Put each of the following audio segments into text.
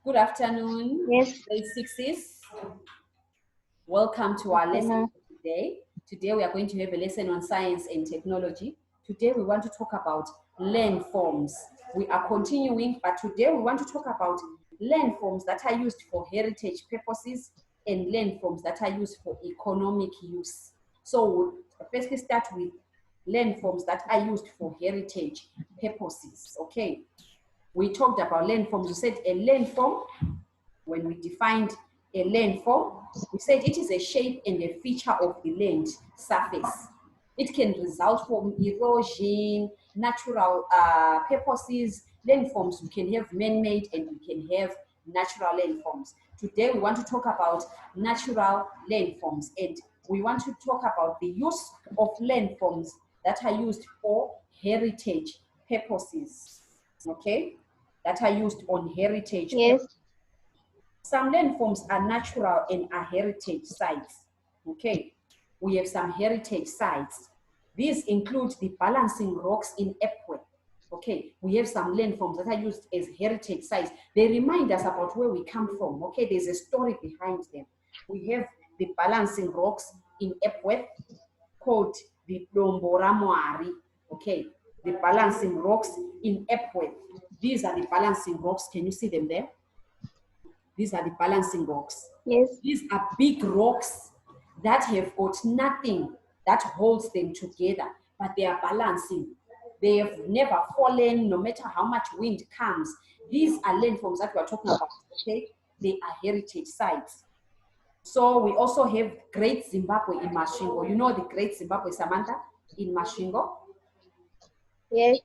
Good afternoon, Yes, grade sixes. Welcome to our lesson for today. Today we are going to have a lesson on science and technology. Today we want to talk about landforms. We are continuing, but today we want to talk about landforms that are used for heritage purposes and landforms that are used for economic use. So we'll firstly start with landforms that are used for heritage purposes. Okay. We talked about landforms. We said a landform, when we defined a landform, we said it is a shape and a feature of the land surface. It can result from erosion, natural purposes. Landforms, we can have man-made and we can have natural landforms. Today we want to talk about natural landforms, and we want to talk about the use of landforms that are used for heritage purposes. Okay, that are used on heritage purposes. yes, Some landforms are natural and are heritage sites. Okay, we have some heritage sites. These include the balancing rocks in Epworth. Okay, we have some landforms that are used as heritage sites. They remind us about where we come from. Okay, there's a story behind them. We have the balancing rocks in Epworth called the Domboramoari. Okay, the balancing rocks in Epworth. These are the balancing rocks. Can you see them there? These are the balancing rocks. yes, These are big rocks that have got nothing that holds them together, but they are balancing. They have never fallen, no matter how much wind comes. These are landforms that we are talking about, okay? They are heritage sites. So we also have Great Zimbabwe in Masvingo. You know the Great Zimbabwe, Samantha, in Masvingo? yes,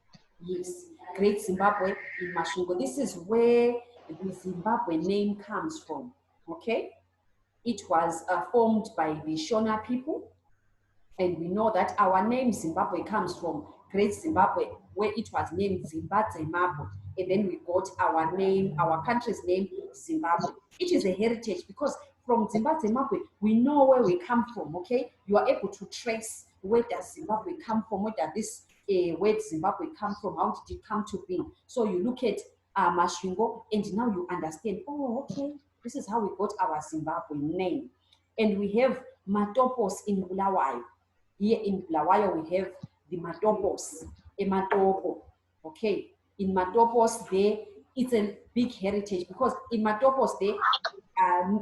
Yes, Great Zimbabwe in Masvingo. This is where the Zimbabwe name comes from, okay? It was formed by the Shona people, and we know that our name Zimbabwe comes from Great Zimbabwe, where it was named Zimbabwe, and then we got our name, our country's name, Zimbabwe. It is a heritage because from Zimbabwe, we know where we come from, okay? You are able to trace where does Zimbabwe come from, where does this where Zimbabwe come from, how did it come to be? So you look at Masvingo, and now you understand, oh, okay, this is how we got our Zimbabwe name. And we have Matopos in Bulawayo. Here in Bulawayo, we have the Matopos, a Matopo. Okay, in Matopos, there it's a big heritage because in Matopos, there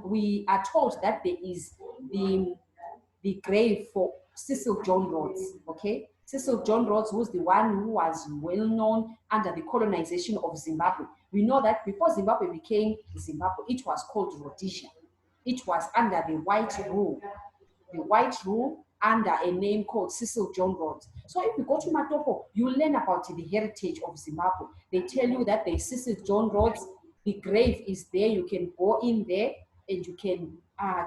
we are told that there is the grave for Cecil John Rhodes. Okay, Cecil John Rhodes was the one who was well known under the colonization of Zimbabwe. We know that before Zimbabwe became Zimbabwe, it was called Rhodesia. It was under the white rule. The white rule under a name called Cecil John Rhodes. So if you go to Matopo, you learn about the heritage of Zimbabwe. They tell you that there's Cecil John Rhodes, the grave is there, you can go in there and you can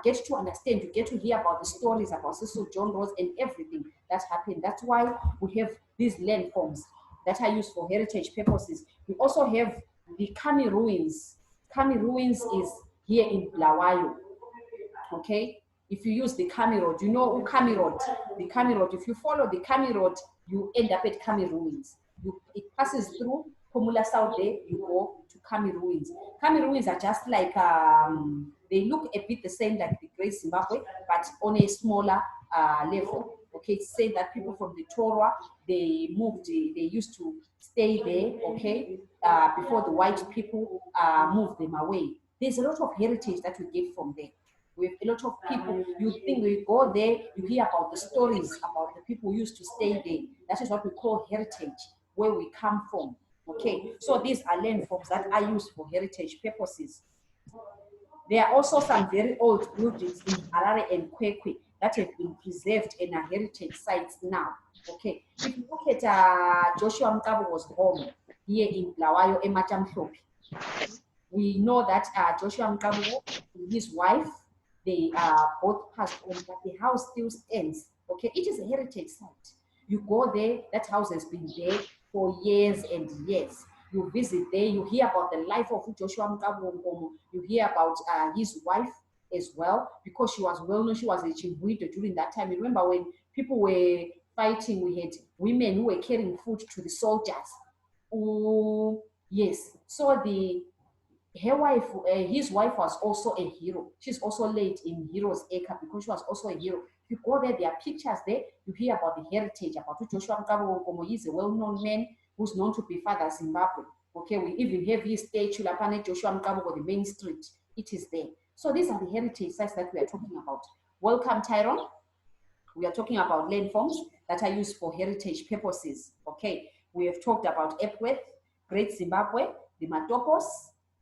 get to understand, you get to hear about the stories about Cecil John Rhodes and everything that happened. That's why we have these landforms that are used for heritage purposes. We also have the Kami ruins. Kami ruins is here in Bulawayo. Okay, if you use the Kami Road, you know Kami Road. The Kami Road, if you follow the Kami Road, you end up at Kami Ruins. It passes through Pomula South there, you go to Kami Ruins. Kami Ruins are just like, they look a bit the same like the Great Zimbabwe, but on a smaller level. Okay, say that people from the Torah, they moved, they used to stay there, okay, before the white people moved them away. There's a lot of heritage that we get from there. With a lot of people, you think we go there, you hear about the stories about the people who used to stay there. That is what we call heritage, where we come from. Okay, so these are landforms that are used for heritage purposes. There are also some very old buildings in Harare and Kwekwe that have been preserved in our heritage sites now. Okay, if you look at Joshua Mkabo's home here in Blawayo, Emachamhlopi, we know that Joshua Mkabo and his wife, they both passed on, but the house still stands. Okay, it is a heritage site. You go there, that house has been there for years and years. You visit there, you hear about the life of Joshua Mkabo. You hear about his wife as well, because she was well known. She was a Chimbuito during that time. Remember when people were fighting, we had women who were carrying food to the soldiers. Oh, yes. So the his wife was also a hero. She's also laid in Heroes Acre because she was also a hero. If you go there, there are pictures there. You hear about the heritage, about Joshua Mkabo. He's a well-known man who's known to be Father Zimbabwe. Okay, we even have his statue, Lapane Joshua Mkabo, the main street. It is there. So these are the heritage sites that we are talking about. Welcome, Tyrone. We are talking about landforms that are used for heritage purposes. Okay, we have talked about Epworth, Great Zimbabwe, the Matopos,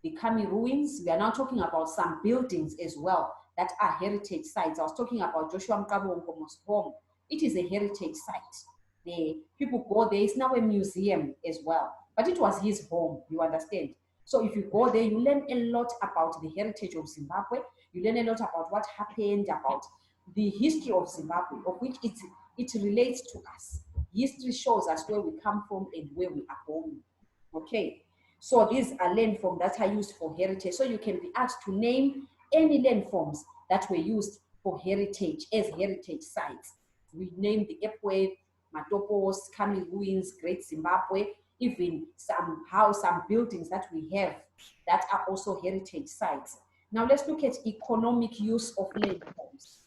the Kami ruins. We are now talking about some buildings as well that are heritage sites. I was talking about Joshua Mkabo Nkomo's home. It is a heritage site. The people go there. It's now a museum as well, but it was his home, you understand? So if you go there, you learn a lot about the heritage of Zimbabwe. You learn a lot about what happened, about the history of Zimbabwe, of which it relates to us. History shows us where we come from and where we are going. Okay, so these are landforms that are used for heritage. So you can be asked to name any landforms that were used for heritage as heritage sites. We name the Epworth, Matopos, Kami ruins, Great Zimbabwe, even some buildings that we have that are also heritage sites. Now let's look at economic use of landforms.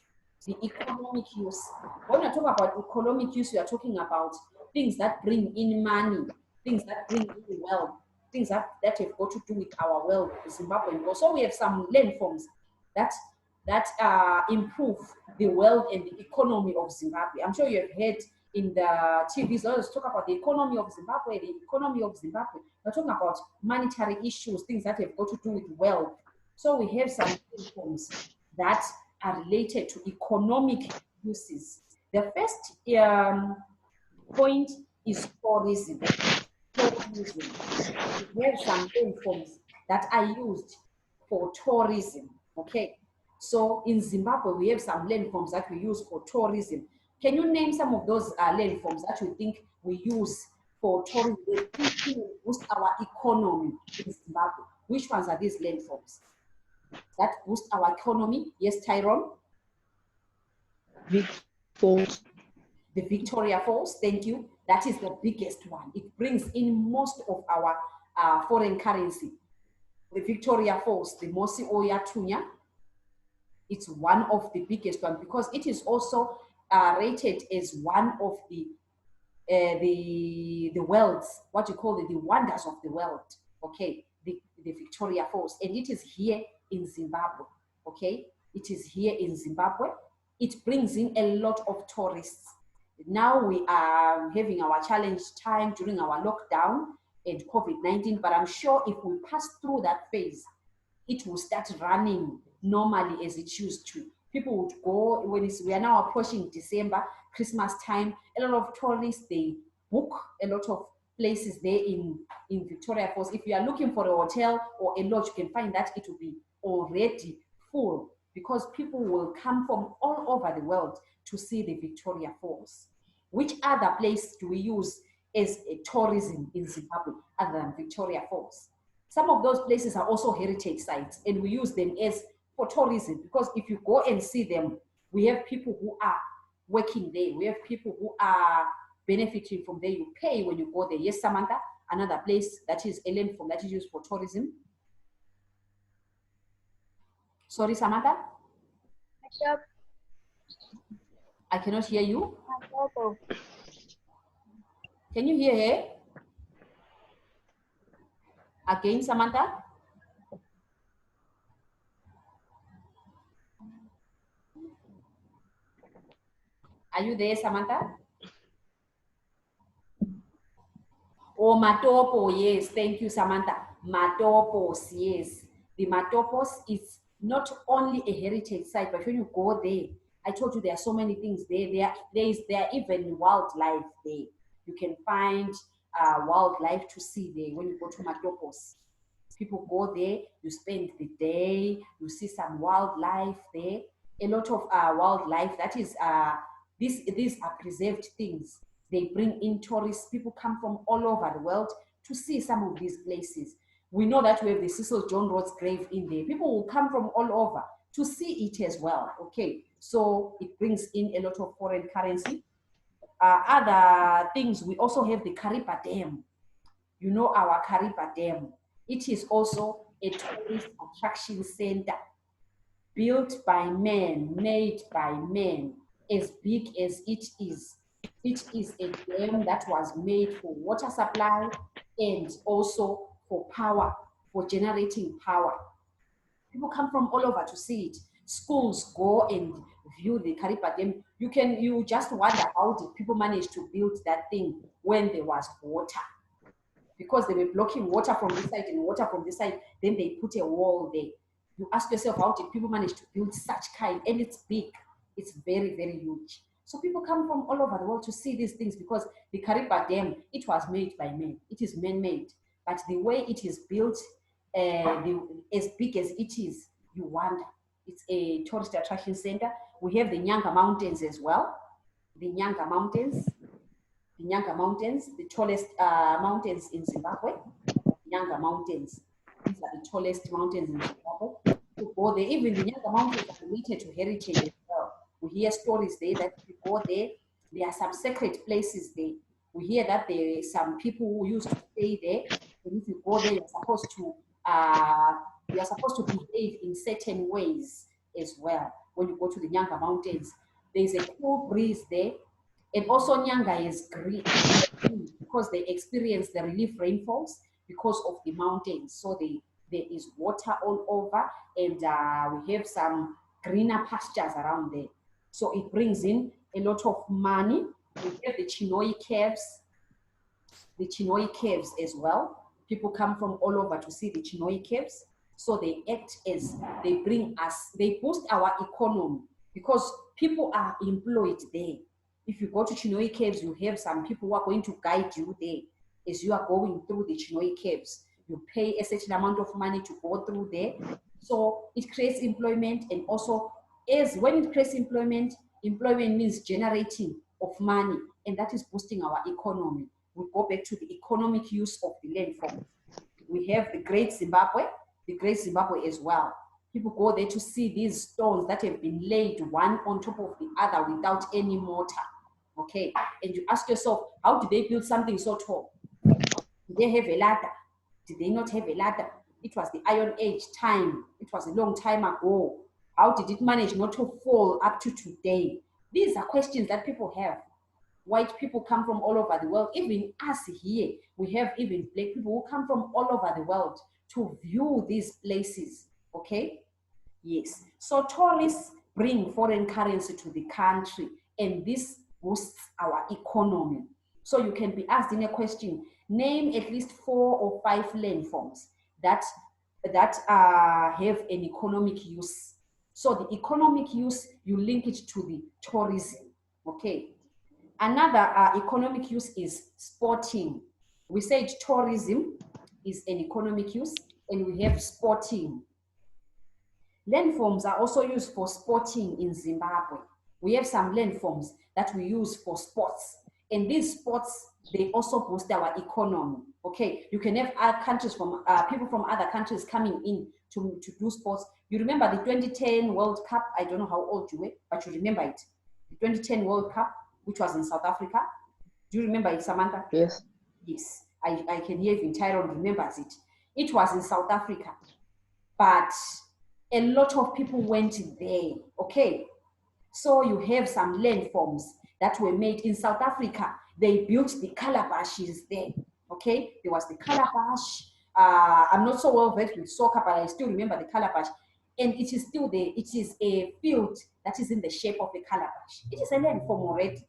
The economic use. When I talk about economic use, we are talking about things that bring in money, things that bring in wealth, things that have got to do with our wealth, Zimbabwean wealth. So we have some landforms that improve the wealth and the economy of Zimbabwe. I'm sure you have heard in the TVs, always talk about the economy of Zimbabwe, the economy of Zimbabwe. We're talking about monetary issues, things that have got to do with wealth. So we have some landforms that are related to economic uses. The first point is tourism. Tourism. We have some landforms that are used for tourism. Okay, so in Zimbabwe we have some landforms that we use for tourism. Can you name some of those landforms that you think we use for tourism to boost our economy in Zimbabwe? Which ones are these landforms that boost our economy? Yes, Tyrone? Falls. The Victoria Falls, thank you. That is the biggest one. It brings in most of our foreign currency. The Victoria Falls, the Mosi Oya Tunya, it's one of the biggest one because it is also rated as one of the world's, what you call it, the wonders of the world. Okay, the Victoria Falls, and it is here in Zimbabwe. Okay, it is here in Zimbabwe. It brings in a lot of tourists. Now we are having our challenge time during our lockdown and COVID-19, but I'm sure if we pass through that phase, it will start running normally as it used to. People would go, we are now approaching December, Christmas time, a lot of tourists, they book a lot of places there in Victoria Falls. If you are looking for a hotel or a lodge, you can find that it will be already full because people will come from all over the world to see the Victoria Falls. Which other place do we use as a tourism in Zimbabwe other than Victoria Falls? Some of those places are also heritage sites and we use them as for tourism because if you go and see them, we have people who are working there. We have people who are benefiting from there. You pay when you go there. Yes, Samantha, another place that is a landform that is used for tourism. Sorry, Samantha? I cannot hear you. Can you hear her? Again, Samantha? Are you there, Samantha? Oh, Matopo, yes. Thank you, Samantha. Matopos, yes. The Matopos is not only a heritage site, but when you go there, I told you there are so many things there. There are even wildlife there. You can find wildlife to see there when you go to Matopos. People go there, you spend the day, you see some wildlife there. A lot of wildlife, that is, these are preserved things. They bring in tourists. People come from all over the world to see some of these places. We know that we have the Cecil John Rhodes grave in there. People will come from all over to see it as well. Okay, so it brings in a lot of foreign currency. Other things, we also have the Kariba Dam. You know our Kariba Dam. It is also a tourist attraction center built by men, made by men, as big as it is. It is a dam that was made for water supply and also for power, for generating power. People come from all over to see it. Schools go and view the Kariba Dam. You just wonder how did people manage to build that thing when there was water? Because they were blocking water from this side and water from this side. Then they put a wall there. You ask yourself, how did people manage to build such kind? And it's big. It's very, very huge. So people come from all over the world to see these things because the Kariba Dam, it was made by men. It is man-made. But the way it is built, as big as it is, you wonder. It's a tourist attraction center. We have the Nyanga Mountains as well. The Nyanga Mountains. The Nyanga Mountains, the tallest mountains in Zimbabwe. Nyanga Mountains. These are the tallest mountains in Zimbabwe. To go there, even the Nyanga Mountains are related to heritage as well. We hear stories there that if you go there, there are some sacred places there. We hear that there are some people who used to stay there. And if you go there, you're supposed to behave in certain ways as well. When you go to the Nyanga Mountains, there's a cool breeze there. And also Nyanga is green because they experience the relief rainfalls because of the mountains. So there is water all over, and we have some greener pastures around there. So it brings in a lot of money. We have the Chinoi caves as well. People come from all over to see the Chinoi caves. So they act as, they boost our economy because people are employed there. If you go to Chinoi caves, you have some people who are going to guide you there as you are going through the Chinoi caves. You pay a certain amount of money to go through there. So it creates employment, and also when it creates employment means generating of money, and that is boosting our economy. We go back to the economic use of the landform. We have the Great Zimbabwe as well. People go there to see these stones that have been laid one on top of the other without any mortar. Okay, and you ask yourself, how did they build something so tall? Did they have a ladder? Did they not have a ladder? It was the Iron Age time. It was a long time ago. How did it manage not to fall up to today? These are questions that people have. White people come from all over the world. Even us here, we have even black people who come from all over the world to view these places. Okay? Yes. So tourists bring foreign currency to the country, and this boosts our economy. So you can be asked in a question, name at least 4 or 5 landforms that have an economic use. So the economic use, you link it to the tourism. Okay. Another economic use is sporting. We said tourism is an economic use, and we have sporting. Landforms are also used for sporting in Zimbabwe. We have some landforms that we use for sports. And these sports, they also boost our economy. Okay, you can have other countries people from other countries coming in to do sports. You remember the 2010 World Cup? I don't know how old you were, but you remember it. The 2010 World Cup, which was in South Africa. Do you remember it, Samantha? Yes. Yes, I can hear even Tyrone remembers it. It was in South Africa, but a lot of people went there, okay? So you have some landforms that were made in South Africa. They built the calabashes there, okay? There was the calabash. I'm not so well versed with soccer, but I still remember the calabash. And it is still there. It is a field that is in the shape of a calabash. It is a landform already.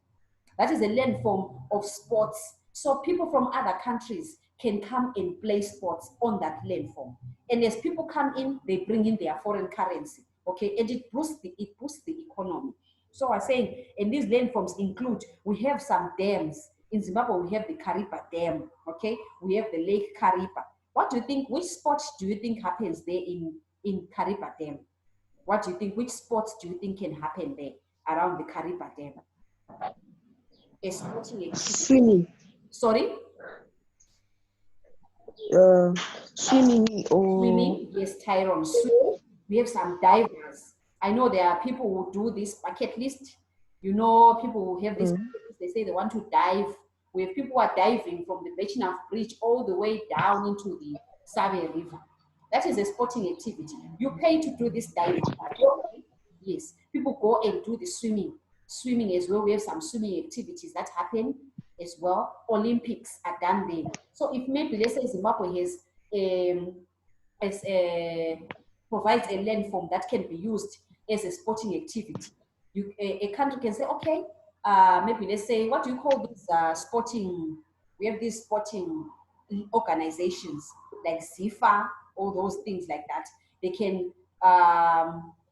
That is a landform of sports. So people from other countries can come and play sports on that landform. And as people come in, they bring in their foreign currency, okay? And it boosts the economy. So I was saying, and these landforms include, we have some dams. In Zimbabwe, we have the Kariba Dam, okay? We have the Lake Kariba. What do you think, which sports do you think happens there in Kariba Dam? What do you think, which sports do you think can happen there around the Kariba Dam? A sporting activity. Swimming. Sorry? Swimming or... Swimming, yes, Tyrone. Swimming. We have some divers. I know there are people who do this bucket list. You know, people who have this, they say they want to dive. We have people who are diving from the Bechinaf Bridge all the way down into the Sabe River. That is a sporting activity. You pay to do this diving. Okay? Yes, people go and do the swimming. Swimming as well. We have some swimming activities that happen as well. Olympics are done there. So if maybe let's say Zimbabwe um, has provides a landform that can be used as a sporting activity, a country can say, okay, maybe let's say, what do you call these sporting? We have these sporting organizations like ZIFA, all those things like that. They can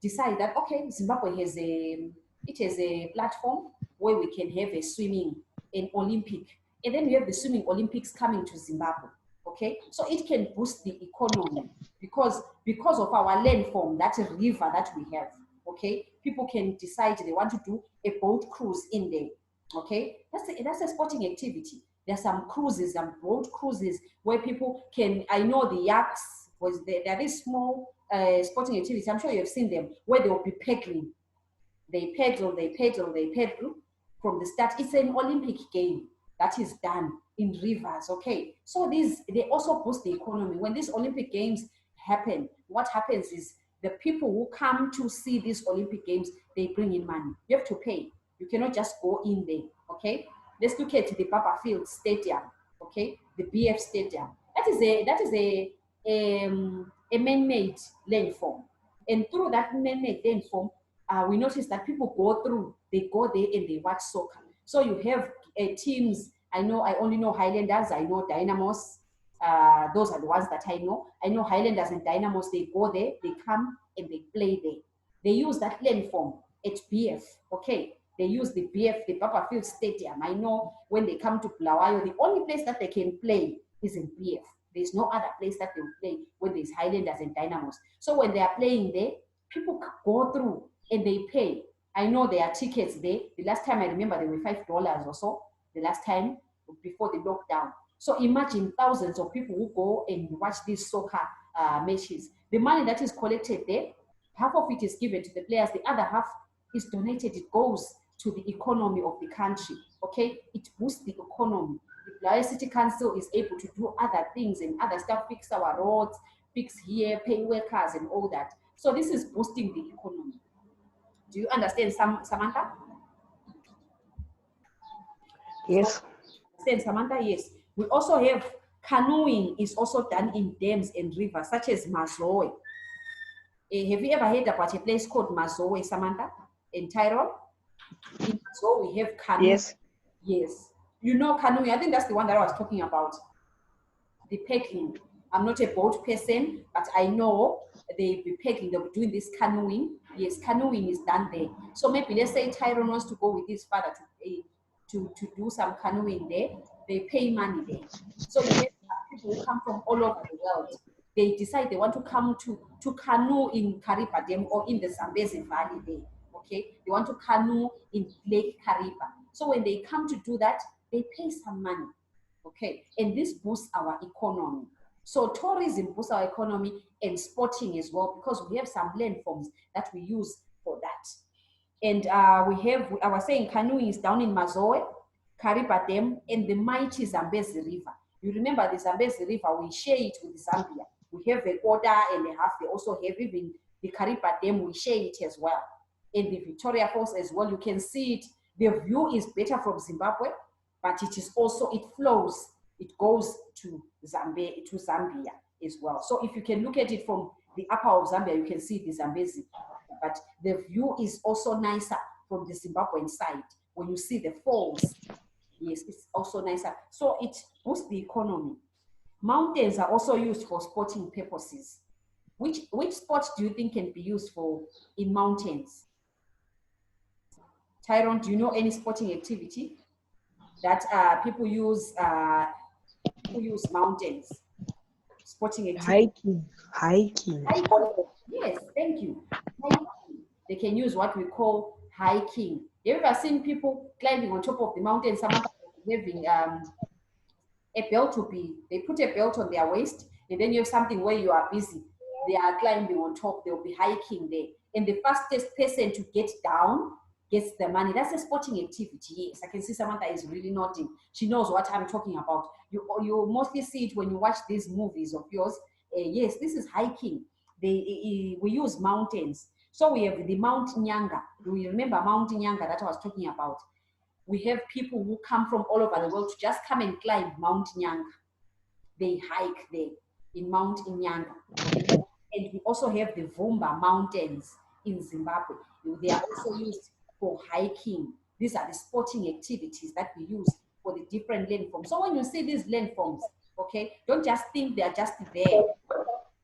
decide that, okay, Zimbabwe has a platform where we can have a swimming, an Olympic, and then we have the swimming Olympics coming to Zimbabwe. Okay, so it can boost the economy because of our landform, that river that we have. Okay, people can decide they want to do a boat cruise in there. Okay, that's a sporting activity. There's some cruises and boat cruises where people can, I know the yaks, was there are these small sporting activities, I'm sure you have seen them, where they will be pedaling. They pedal, they pedal, they pedal from the start. It's an Olympic game that is done in rivers, okay? So they also boost the economy. When these Olympic games happen, what happens is the people who come to see these Olympic games, they bring in money. You have to pay. You cannot just go in there, okay? Let's look at the Papa Field Stadium, okay? The BF Stadium. That is a man-made landform. And through that man-made landform, we notice that people they go there and they watch soccer. So you have teams, I only know Highlanders, I know Dynamos, those are the ones that I know. I know Highlanders and Dynamos, they go there, they come and they play there. They use that landform at BF, okay? They use the BF, the Papa Field Stadium. I know when they come to Bulawayo, the only place that they can play is in BF. There's no other place that they will play when there's Highlanders and Dynamos. So when they are playing there, people go through and they pay. I know there are tickets there. The last time I remember, they were $5 or so, the last time before the lockdown. So imagine thousands of people who go and watch these soccer matches. The money that is collected there, half of it is given to the players, the other half is donated. It goes to the economy of the country, okay? It boosts the economy. The Blair City Council is able to do other things and other stuff, fix our roads, fix here, pay workers and all that. So this is boosting the economy. Do you understand, Samantha? Yes. Understand, Samantha? Yes. We also have canoeing is also done in dams and rivers, such as Mlotshwa. Have you ever heard about a place called Mlotshwa, Samantha, in Tyrol? In Mlotshwa, we have canoeing. Yes. Yes. You know canoeing. I think that's the one that I was talking about. The pegging. I'm not a boat person, but I know they be pegging, they'll be doing this canoeing. Yes, canoeing is done there. So maybe let's say Tyrone wants to go with his father to do some canoeing there. They pay money there. So you have people who come from all over the world. They decide they want to come to canoe in Kariba Dam or in the Zambezi Valley there. Okay, they want to canoe in Lake Kariba. So when they come to do that, they pay some money. Okay, and this boosts our economy. So tourism boosts our economy and sporting as well, because we have some landforms that we use for that. And I was saying canoeing is down in Mlotshwa, Kariba Dam, and the mighty Zambezi River. You remember the Zambezi River, we share it with Zambia. We have a quarter and a half, they also have even the Kariba Dam, we share it as well. And the Victoria Falls as well, you can see it. The view is better from Zimbabwe, but it is also, it flows, it goes to Zambia as well. So if you can look at it from the upper of Zambia, you can see the Zambezi, but the view is also nicer from the Zimbabwean side. When you see the falls, yes, it's also nicer. So it boosts the economy. Mountains are also used for sporting purposes. Which sport do you think can be used for in mountains? Tyrone, do you know any sporting activity that people use mountains? Sporting activity. Hiking. Yes, thank you. Hiking. They can use what we call hiking. Have you ever seen people climbing on top of the mountain? Someone having a belt to be, they put a belt on their waist, and then you have something where you are busy. They are climbing on top, they'll be hiking there. And the fastest person to get down gets the money. That's a sporting activity. Yes, I can see Samantha is really nodding. She knows what I'm talking about. You mostly see it when you watch these movies of yours, yes, this is hiking. We use mountains. So we have the Mount Nyanga. Do you remember Mount Nyanga that I was talking about? We have people who come from all over the world to just come and climb Mount Nyanga. They hike there in Mount Nyanga. Okay? And we also have the Vumba Mountains in Zimbabwe. They are also used for hiking. These are the sporting activities that we use for the different landforms. So when you see these landforms, okay, don't just think they are just there.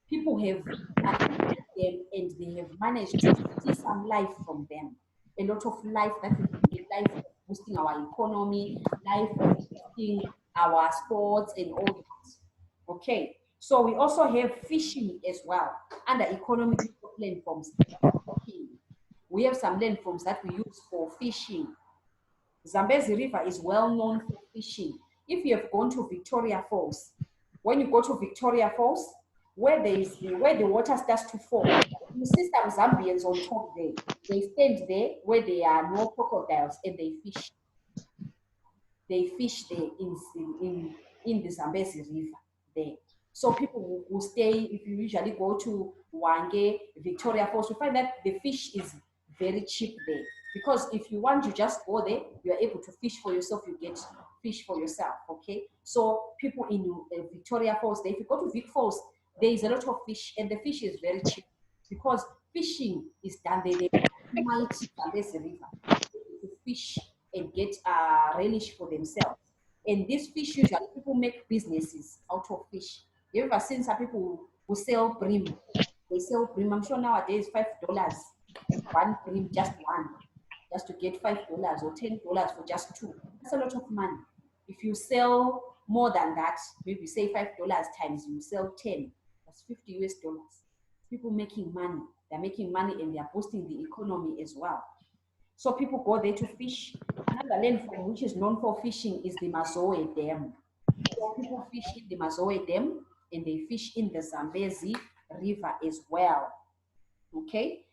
People have adapted them and they have managed to see some life from them. A lot of life that we can get, life of boosting our economy, life of boosting our sports and all that. Okay, so we also have fishing as well under economic landforms. We have some landforms that we use for fishing. Zambezi River is well known for fishing. If you have gone to Victoria Falls, when you go to Victoria Falls, where the water starts to fall, you see some Zambians on top there. They stand there where there are no crocodiles and they fish. They fish there in the Zambezi River there. So people will stay, if you usually go to Wange, Victoria Falls, you find that the fish is very cheap there. Because if you want to just go there, you are able to fish for yourself, you get fish for yourself, okay? So people in Victoria Falls, there, if you go to Vic Falls, there is a lot of fish and the fish is very cheap because fishing is done there. They might Zambezi River to fish and get a relish for themselves. And these fish, usually people make businesses out of fish. You ever seen some people who sell bream? They sell bream. I'm sure nowadays $5, one bream, just one, just to get $5 or $10 for just two. That's a lot of money. If you sell more than that, maybe say $5 times you sell 10, that's $50. People making money. They're making money and they're boosting the economy as well. So people go there to fish. Another landform which is known for fishing is the Mazoe Dam. So people fish in the Mazoe Dam and they fish in the Zambezi River as well. Okay.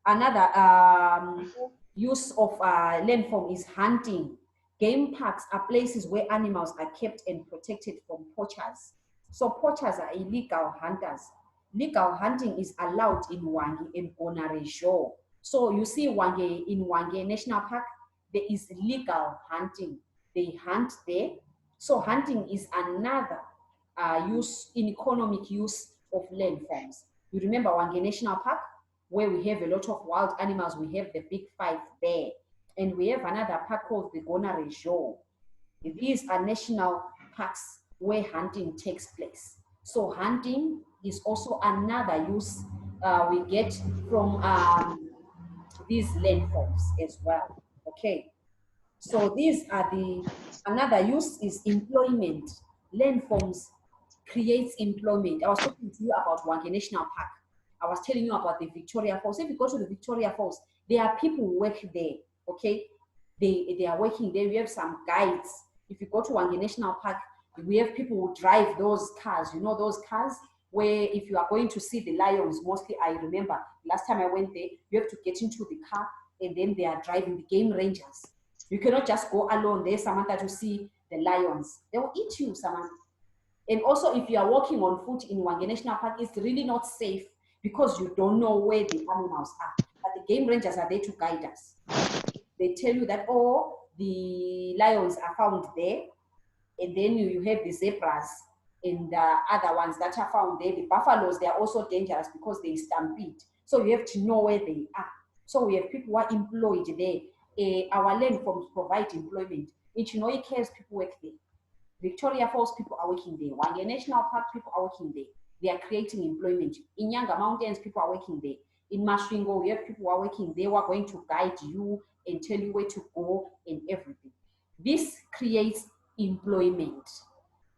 Another use of landform is hunting. Game parks are places where animals are kept and protected from poachers. So poachers are illegal hunters. Legal hunting is allowed in Wangi and Bonarejo. So you see Wange, in Wange National Park, there is legal hunting. They hunt there. So hunting is another use in economic use of landforms. You remember Wange National Park, where we have a lot of wild animals. We have the big five there. And we have another park called the Bonarejo. These are national parks where hunting takes place. So hunting is also another use we get from these landforms as well. Okay, so these are another use is employment. Landforms creates employment. I was talking to you about Wange National Park. I was telling you about the Victoria Falls. If you go to the Victoria Falls, there are people who work there, okay? They are working there. We have some guides. If you go to Wange National Park, we have people who drive those cars. You know those cars where if you are going to see the lions, mostly I remember last time I went there, you have to get into the car and then they are driving the game rangers. You cannot just go alone there, Samantha, to see the lions. They will eat you, Samantha. And also if you are walking on foot in Wange National Park, it's really not safe because you don't know where the animals are. But the game rangers are there to guide us. They tell you that, oh, the lions are found there. And then you have the zebras and the other ones that are found there. The buffaloes, they are also dangerous because they stampede. So you have to know where they are. So we have people who are employed there. Our landforms provide employment. In Chinoi Caves, people work there. Victoria Falls, people are working there. Wange National Park, people are working there. They are creating employment. In Nyanga Mountains, people are working there. In Masvingo, we have people who are working there who are going to guide you and tell you where to go and everything. This creates employment.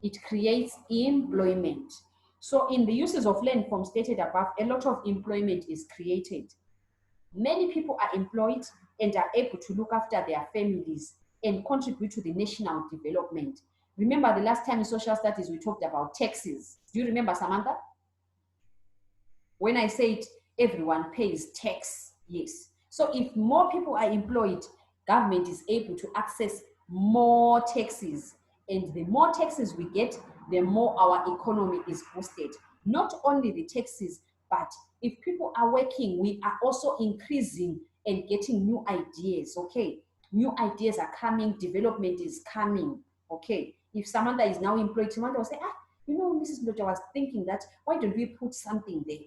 It creates employment. So in the uses of landforms stated above, a lot of employment is created. Many people are employed and are able to look after their families and contribute to the national development. Remember the last time in social studies we talked about taxes. Do you remember, Samantha? When I said everyone pays tax, yes. So if more people are employed, government is able to access more taxes. And the more taxes we get, the more our economy is boosted. not only the taxes, but if people are working, we are also increasing and getting new ideas, okay? New ideas are coming, development is coming, okay? If Samantha is now employed, Samantha will say, you know, Mrs. Mlotshwa, I was thinking that, why don't we put something there?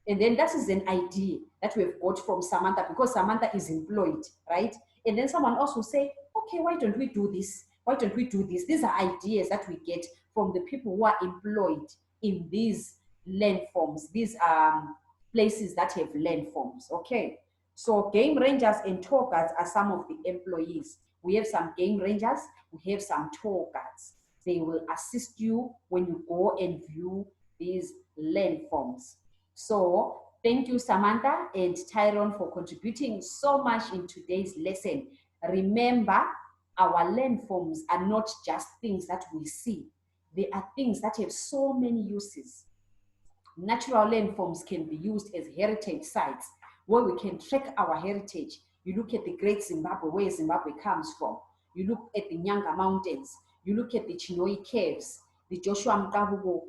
And then that is an idea that we've got from Samantha because Samantha is employed, right? And then someone else will say, okay, why don't we do this? Why don't we do this? These are ideas that we get from the people who are employed in these landforms, these places that have landforms, okay? So game rangers and tour guides are some of the employees. We have some game rangers, we have some tour guides. They will assist you when you go and view these landforms. So thank you, Samantha and Tyrone, for contributing so much in today's lesson. Remember, our landforms are not just things that we see. They are things that have so many uses. Natural landforms can be used as heritage sites where we can track our heritage. You look at the Great Zimbabwe, where Zimbabwe comes from. You look at the Nyanga Mountains. You look at the Chinoi Caves, the Joshua Mkabugo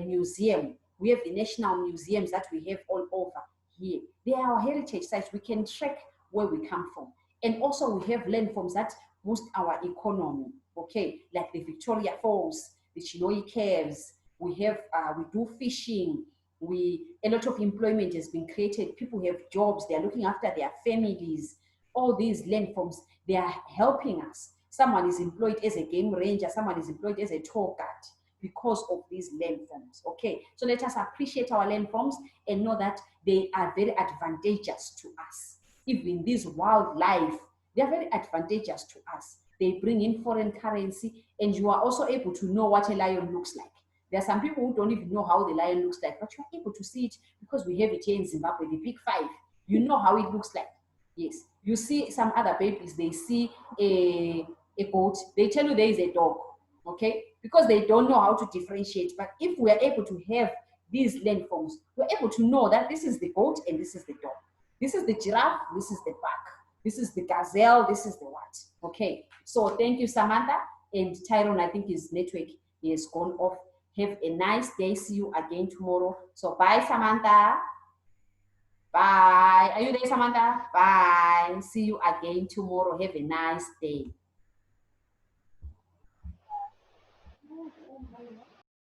Museum. We have the national museums that we have all over here. They are our heritage sites. We can track where we come from. And also we have landforms that boost our economy, okay? Like the Victoria Falls, the Chinoi Caves. We have, we do fishing. A lot of employment has been created. People have jobs. They are looking after their families. All these landforms, they are helping us. Someone is employed as a game ranger. Someone is employed as a tour guide because of these landforms, okay? So let us appreciate our landforms and know that they are very advantageous to us. Even this wildlife, they are very advantageous to us. They bring in foreign currency, and you are also able to know what a lion looks like. There are some people who don't even know how the lion looks like, but you're able to see it because we have it here in Zimbabwe, the big five. You know how it looks like. Yes. You see some other babies, they see a goat, they tell you there is a dog, okay? Because they don't know how to differentiate. But if we are able to have these landforms, we're able to know that this is the goat and this is the dog. This is the giraffe, this is the buck. This is the gazelle, this is the what, okay? So thank you, Samantha. And Tyrone, I think his network is gone off. Have a nice day. See you again tomorrow. So bye, Samantha. Bye. Are you there, Samantha? Bye. See you again tomorrow. Have a nice day.